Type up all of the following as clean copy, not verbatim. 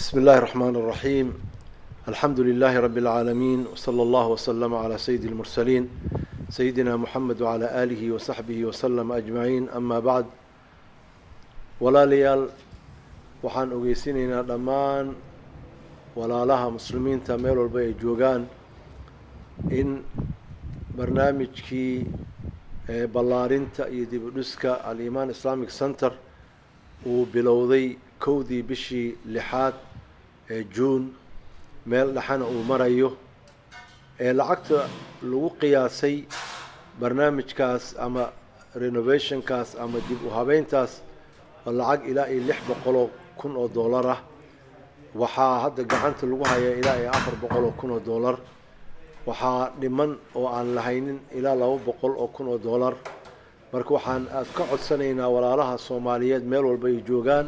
بسم الله الرحمن الرحيم. الحمد لله رب العالمين، وصلى الله وسلم على سيد المرسلين سيدنا محمد وعلى آله وصحبه وسلم أجمعين. أما بعد، walaalyaal waxaan ogeysinaynaa dhammaan walaalaha muslimiinta meel walba ay joogaan in barnaamijkii ballaarinta iyo dib u dhiska al-Iman Islamic Center uu bilowday kowdii bishii 6 ee June, meel dhaxana uu marayo lacagta lagu qiyaasay barnaamijkaas ama renovationkaas ama dib u habeyntaas lacag ilaa $600,000 ah. waxaa hadda gacanta lagu hayaa ilaa $400,000. waxaa dhiman oo aan lahaynin ilaa $200,000. marka waxaan ka codsanaynaa walaalaha Soomaaliyeed meel walba ay joogaan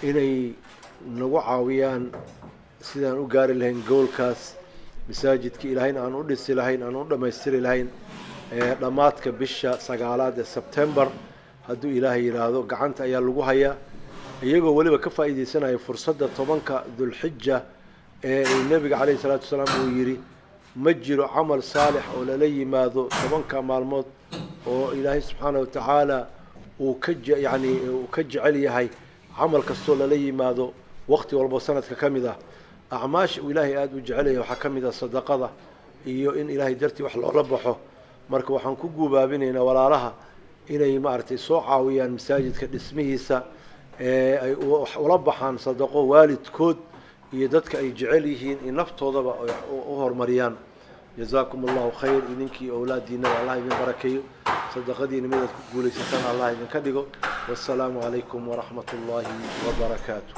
inay nagu caawiyaan sidaan u gaari lahayn goolkaas masaajidka ilaahayna aan u dhisi lahayn, aan u dhamaystiri lahayn dhamaadka bisha 9 ee September hadduu ilaahay yiraahdo. gacanta ayaa lagu hayaa iyagoo waliba ka faa'iideysanaya fursadda 10ka Dhulxijja ee Nabiga Kaleey Salaatu Wasalaam uu yiri ma jiro camal saalix oo la yimaado 10ka maalmood oo ilaahay subxaanahu wa ta'ala uu ka jecel yahay camal kastoo la yimaado waqti walba sanadka kamid ah. acmaash ilaahay aad u jecel yahay waxa kamid ah sadaqada iyo in ilaahay dartii wax loola baxo. marka waxaan ku guubaabinaynaa walaalaha inay maartay soo caawiyaan masaajidka dhismihiisa ay ula baxaan sadaqo waalidkood iyo dadka ay jecel yihiin in naftoodaba u horumariyaan. جزاكم الله خير. إنكي أولادنا الله يبين بركيه صدقتي نمدت كقولي ستان الله يبين كدقو. والسلام عليكم ورحمة الله وبركاته.